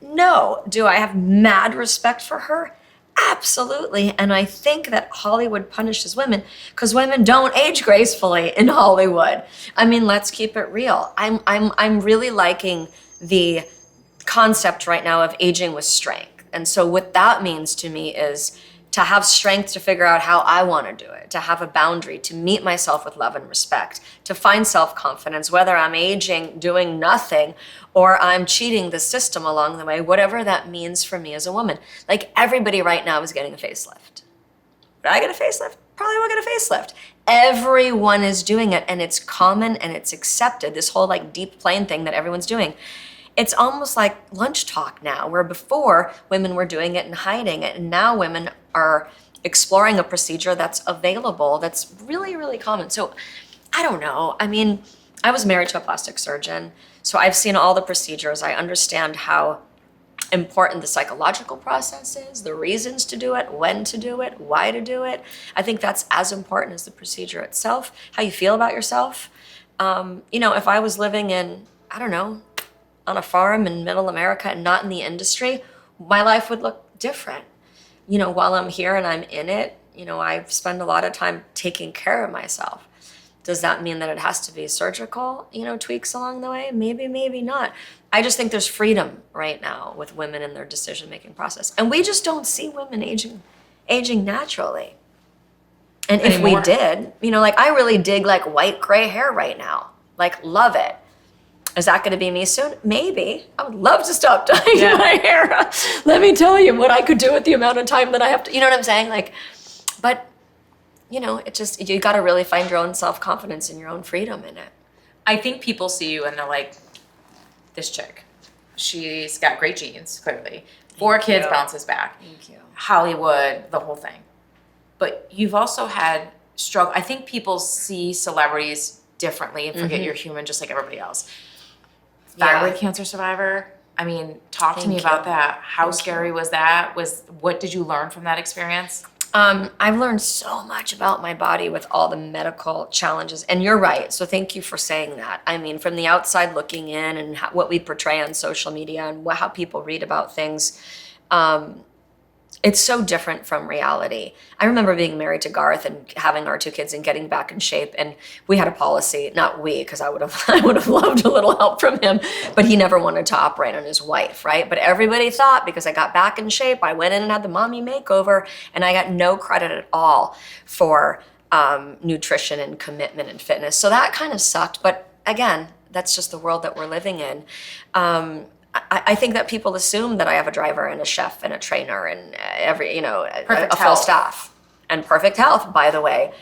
Speaker 2: No. Do I have mad respect for her? Absolutely. And I think that Hollywood punishes women because women don't age gracefully in Hollywood. I mean, let's keep it real. I'm really liking the concept right now of aging with strength. And so what that means to me is to have strength to figure out how I want to do it, to have a boundary, to meet myself with love and respect, to find self-confidence, whether I'm aging, doing nothing, or I'm cheating the system along the way, whatever that means for me as a woman. Like everybody right now is getting a facelift. Would I get a facelift? Probably will get a facelift. Everyone is doing it and it's common and it's accepted. This whole like deep plane thing that everyone's doing. It's almost like lunch talk now, where before women were doing it and hiding it, and now women are exploring a procedure that's available, that's really, really common. So I don't know. I mean, I was married to a plastic surgeon, so I've seen all the procedures. I understand how important the psychological process is, the reasons to do it, when to do it, why to do it. I think that's as important as the procedure itself, how you feel about yourself. If I was living in, I don't know, on a farm in middle America and not in the industry, my life would look different. While I'm here and I'm in it, I spend a lot of time taking care of myself. Does that mean that it has to be surgical, tweaks along the way? Maybe, maybe not. I just think there's freedom right now with women in their decision-making process. And we just don't see women aging naturally. And if we did, I really dig like white gray hair right now. Like, love it. Is that going to be me soon? Maybe. I would love to stop dyeing my hair. Let me tell you what I could do with the amount of time that I have to, you know what I'm saying? But it just, you got to really find your own self-confidence and your own freedom in it.
Speaker 1: I think people see you and they're like, this chick, she's got great genes, clearly. 4 kids, bounces back.
Speaker 2: Thank you.
Speaker 1: Hollywood, the whole thing. But you've also had struggle. I think people see celebrities differently and forget you're human just like everybody else. Thyroid cancer survivor. I mean, talk to me about that. How scary was that? What did you learn from that experience?
Speaker 2: I've learned so much about my body with all the medical challenges. And you're right. So thank you for saying that. I mean, from the outside looking in and what we portray on social media and how people read about things, it's so different from reality. I remember being married to Garth and having our 2 kids and getting back in shape. And we had a policy, not we, because I would have loved a little help from him, but he never wanted to operate on his wife, right? But everybody thought because I got back in shape, I went in and had the mommy makeover, and I got no credit at all for nutrition and commitment and fitness. So that kind of sucked. But again, that's just the world that we're living in. I think that people assume that I have a driver and a chef and a trainer and a full staff and perfect health, by the way,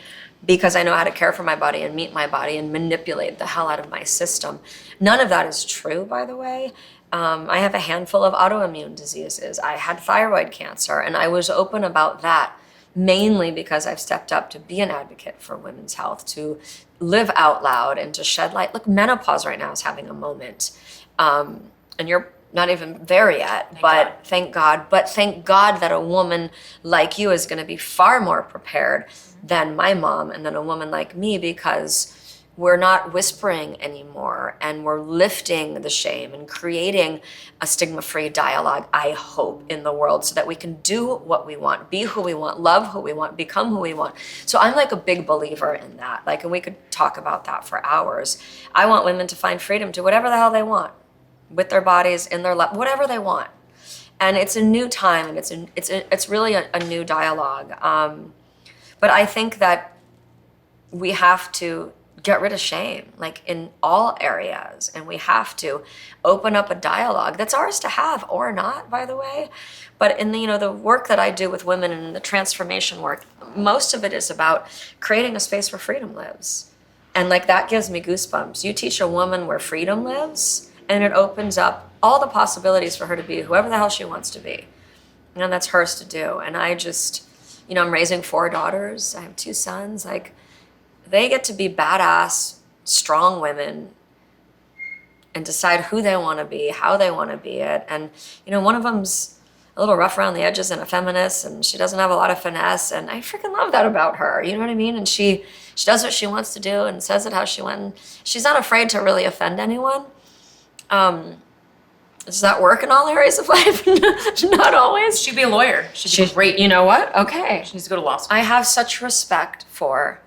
Speaker 2: because I know how to care for my body and meet my body and manipulate the hell out of my system. None of that is true, by the way. I have a handful of autoimmune diseases. I had thyroid cancer, and I was open about that mainly because I've stepped up to be an advocate for women's health, to live out loud and to shed light. Look, menopause right now is having a moment. And you're not even there yet, thank God. But thank God that a woman like you is going to be far more prepared than my mom and than a woman like me, because we're not whispering anymore and we're lifting the shame and creating a stigma-free dialogue, I hope, in the world so that we can do what we want, be who we want, love who we want, become who we want. So I'm like a big believer in that. And we could talk about that for hours. I want women to find freedom to whatever the hell they want, with their bodies, in their life, whatever they want. And it's a new time, and it's really a new dialogue. But I think that we have to get rid of shame, like in all areas. And we have to open up a dialogue that's ours to have or not, by the way. But in the, the work that I do with women and the transformation work, most of it is about creating a space where freedom lives. And like that gives me goosebumps. You teach a woman where freedom lives, and it opens up all the possibilities for her to be whoever the hell she wants to be. And that's hers to do. And I just, I'm raising 4 daughters. I have 2 sons. Like, they get to be badass, strong women and decide who they want to be, how they want to be it. And, one of them's a little rough around the edges and a feminist, and she doesn't have a lot of finesse. And I freaking love that about her. You know what I mean? And she does what she wants to do and says it how she wants. She's not afraid to really offend anyone. Does that work in all areas of life? Not always.
Speaker 1: She'd be a lawyer. She'd be great.
Speaker 2: You know what? Okay.
Speaker 1: She needs to go to law school.
Speaker 2: I have such respect for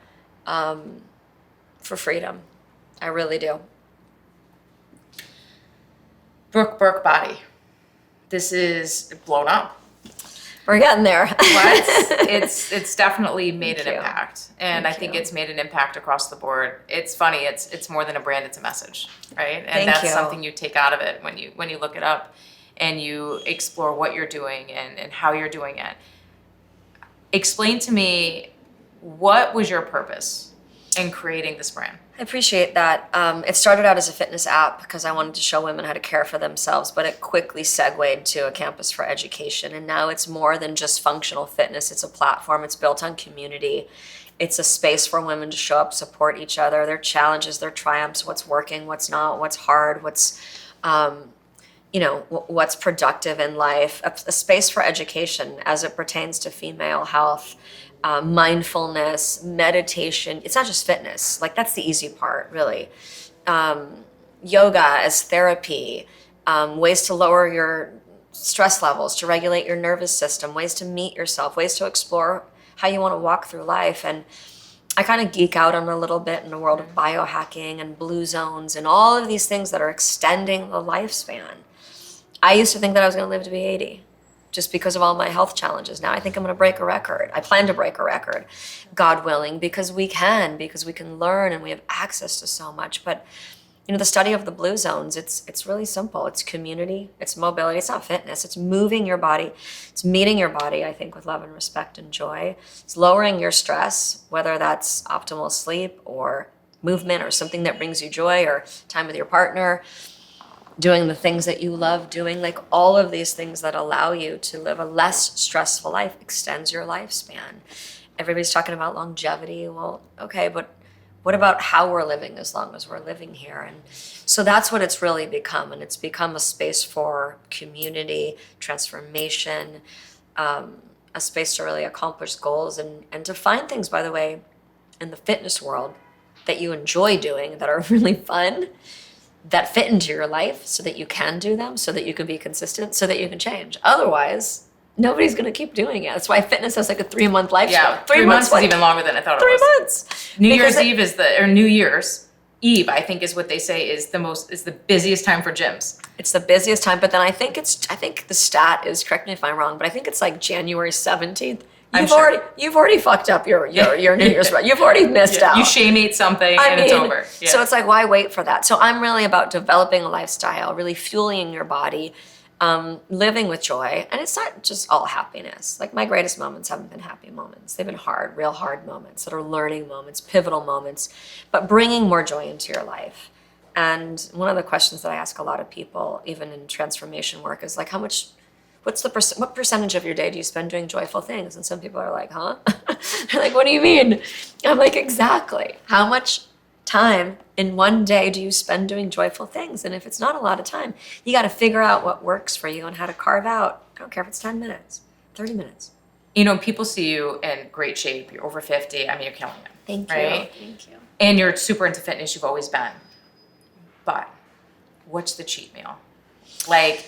Speaker 2: freedom. I really do.
Speaker 1: Brooke Burke body. This is blown up.
Speaker 2: We're getting there.
Speaker 1: What? It's definitely made an impact. And I think it's made an impact across the board. It's funny, it's more than a brand, it's a message, right? And that's something you take out of it when you look it up and you explore what you're doing and how you're doing it. Explain to me, what was your purpose in creating this brand?
Speaker 2: I appreciate that. It started out as a fitness app because I wanted to show women how to care for themselves, but it quickly segued to a campus for education. And now it's more than just functional fitness. It's a platform. It's built on community. It's a space for women to show up, support each other, their challenges, their triumphs, what's working, what's not, what's hard, what's productive in life. A space for education as it pertains to female health. Mindfulness, meditation. It's not just fitness. Like, that's the easy part, really. Yoga as therapy, ways to lower your stress levels, to regulate your nervous system, ways to meet yourself, ways to explore how you want to walk through life. And I kind of geek out on a little bit in the world of biohacking and blue zones and all of these things that are extending the lifespan. I used to think that I was going to live to be 80. Just because of all my health challenges. Now I think I'm going to break a record. I plan to break a record, God willing, because we can learn and we have access to so much. But, the study of the blue zones, it's really simple. It's community, it's mobility, it's not fitness, it's moving your body. It's meeting your body, I think, with love and respect and joy. It's lowering your stress, whether that's optimal sleep or movement or something that brings you joy or time with your partner. Doing the things that you love doing, like all of these things that allow you to live a less stressful life extends your lifespan. Everybody's talking about longevity. Well, okay, but what about how we're living as long as we're living here? And so that's what it's really become. And it's become a space for community, transformation, a space to really accomplish goals and to find things, by the way, in the fitness world that you enjoy doing that are really fun, that fit into your life so that you can do them, so that you can be consistent, so that you can change. Otherwise, nobody's going to keep doing it. That's why fitness has like a 3-month lifespan.
Speaker 1: Yeah, 3 months is even longer than I thought it was.
Speaker 2: 3 months.
Speaker 1: New Year's Eve, I think is what they say is the busiest time for gyms.
Speaker 2: It's the busiest time, but then I think the stat is, correct me if I'm wrong, but I think it's like January 17th. You've already fucked up your New Year's run. You've already missed out.
Speaker 1: You shame ate something and it's over. Yeah.
Speaker 2: So it's like, why wait for that? So I'm really about developing a lifestyle, really fueling your body, living with joy. And it's not just all happiness. Like, my greatest moments haven't been happy moments. They've been hard, real hard moments that are learning moments, pivotal moments, but bringing more joy into your life. And one of the questions that I ask a lot of people, even in transformation work, is like, what percentage of your day do you spend doing joyful things? And some people are like, huh? They're like, what do you mean? I'm like, exactly. How much time in one day do you spend doing joyful things? And if it's not a lot of time, you got to figure out what works for you and how to carve out, I don't care if it's 10 minutes, 30 minutes.
Speaker 1: People see you in great shape. You're over 50. I mean, you're killing it.
Speaker 2: Thank you.
Speaker 1: Right?
Speaker 2: Thank you.
Speaker 1: And you're super into fitness. You've always been. But what's the cheat meal? Like,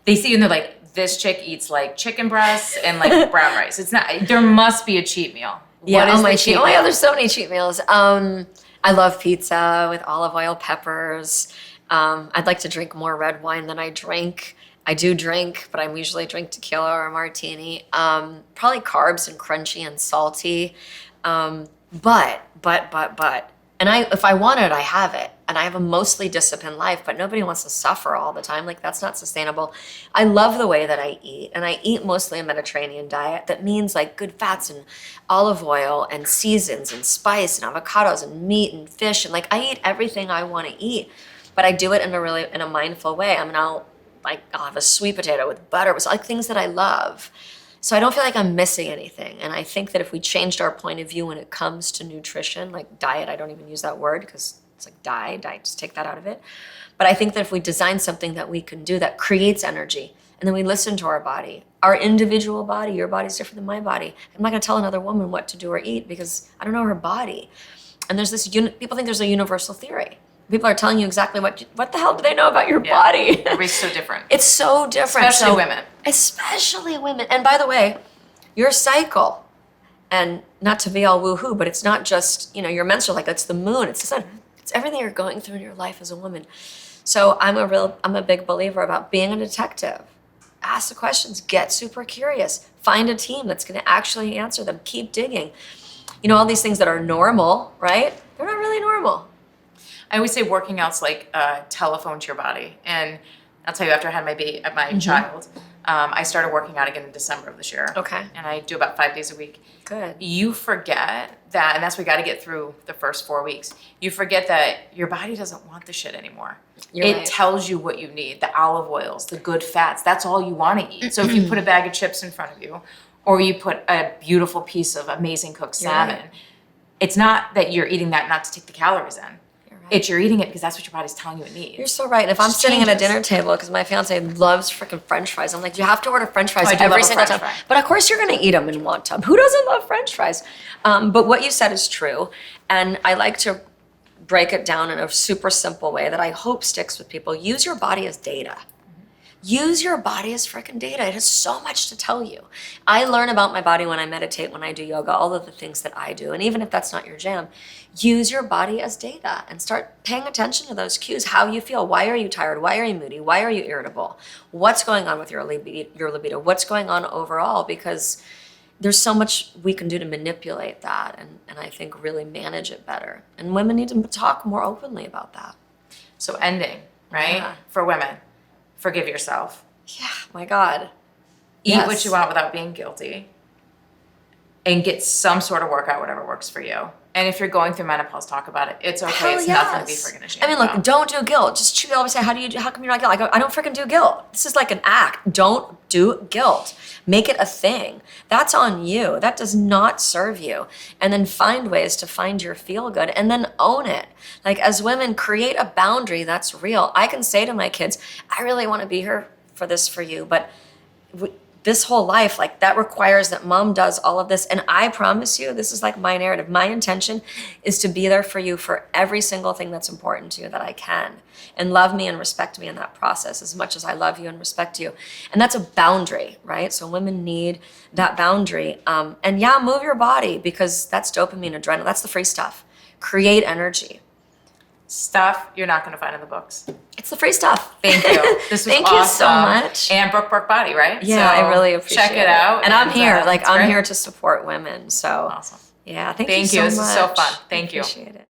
Speaker 1: they see you and they're like, this chick eats like chicken breasts and like brown rice. It's not, there must be a cheat meal.
Speaker 2: Yeah,
Speaker 1: what is my cheat meal?
Speaker 2: Oh my God, there's so many cheat meals. I love pizza with olive oil, peppers. I'd like to drink more red wine than I drink. I do drink, but I usually drink tequila or a martini. Probably carbs and crunchy and salty. But, And if I want it, I have it. And I have a mostly disciplined life, but nobody wants to suffer all the time. Like, that's not sustainable. I love the way that I eat. And I eat mostly a Mediterranean diet. That means like good fats and olive oil and seasons and spice and avocados and meat and fish. And like, I eat everything I want to eat, but I do it in a mindful way. I mean, I'll have a sweet potato with butter, with like things that I love. So I don't feel like I'm missing anything. And I think that if we changed our point of view when it comes to nutrition, like diet, I don't even use that word because it's like diet, just take that out of it. But I think that if we design something that we can do that creates energy, and then we listen to our body, our individual body, your body's different than my body. I'm not gonna tell another woman what to do or eat because I don't know her body. And there's this, people think there's a universal theory. People are telling you exactly what the hell do they know about your body?
Speaker 1: Everybody's so different.
Speaker 2: It's so different.
Speaker 1: Especially women.
Speaker 2: Especially women. And by the way, your cycle, and not to be all woohoo, but it's not just, your menstrual, like it's the moon, it's the sun. It's everything you're going through in your life as a woman. So I'm a big believer about being a detective. Ask the questions, get super curious, find a team that's gonna actually answer them, keep digging. All these things that are normal, right? They're not really normal.
Speaker 1: I always say working out's like a telephone to your body. And I'll tell you, after I had my child, I started working out again in December of this year.
Speaker 2: Okay.
Speaker 1: And I do about 5 days a week.
Speaker 2: Good.
Speaker 1: You forget that, and that's what we got to get through the first 4 weeks. You forget that your body doesn't want the shit anymore. It right. tells you what you need, the olive oils, the good fats. That's all you want to eat. So if you put a bag of chips in front of you, or you put a beautiful piece of amazing cooked salmon, right. It's not that you're eating that not to take the calories in. You're eating it because that's what your body's telling you it needs.
Speaker 2: You're so right. And if I'm sitting at a dinner table, because my fiance loves freaking French fries, I'm like, you have to order French fries every single time. But of course you're going to eat them and want them. Who doesn't love French fries? But what you said is true. And I like to break it down in a super simple way that I hope sticks with people. Use your body as data. Use your body as freaking data. It has so much to tell you. I learn about my body when I meditate, when I do yoga, all of the things that I do. And even if that's not your jam, use your body as data and start paying attention to those cues, how you feel. Why are you tired? Why are you moody? Why are you irritable? What's going on with your libido? What's going on overall? Because there's so much we can do to manipulate that and I think really manage it better. And women need to talk more openly about that.
Speaker 1: So ending, right? Yeah. For women. Forgive yourself.
Speaker 2: Yeah, my God.
Speaker 1: Eat what you want without being guilty. And get some sort of workout, whatever works for you. And if you're going through menopause, talk about it. It's okay.
Speaker 2: Hell
Speaker 1: it's
Speaker 2: yes.
Speaker 1: nothing to be freaking ashamed
Speaker 2: look,
Speaker 1: about.
Speaker 2: Don't do guilt. Just always say, how come you're not guilt? I don't freaking do guilt. This is like an act. Don't do guilt. Make it a thing. That's on you. That does not serve you. And then find ways to find your feel good and then own it. Like as women, create a boundary that's real. I can say to my kids, I really want to be here for this for you, but this whole life, like that requires that mom does all of this. And I promise you, this is like my narrative. My intention is to be there for you for every single thing that's important to you that I can. And love me and respect me in that process as much as I love you and respect you. And that's a boundary, right? So women need that boundary. And yeah, move your body because that's dopamine, adrenaline. That's the free stuff. Create energy.
Speaker 1: Stuff you're not going to find in the books.
Speaker 2: It's the free stuff.
Speaker 1: Thank you. This was
Speaker 2: Thank
Speaker 1: awesome.
Speaker 2: you so much.
Speaker 1: And Brooke Burke Body, right?
Speaker 2: Yeah, so I really appreciate it.
Speaker 1: Check it out.
Speaker 2: And I'm here. I'm here to support women. So
Speaker 1: awesome.
Speaker 2: Yeah, thank you so much.
Speaker 1: This is so fun. Thank you.
Speaker 2: Appreciate it.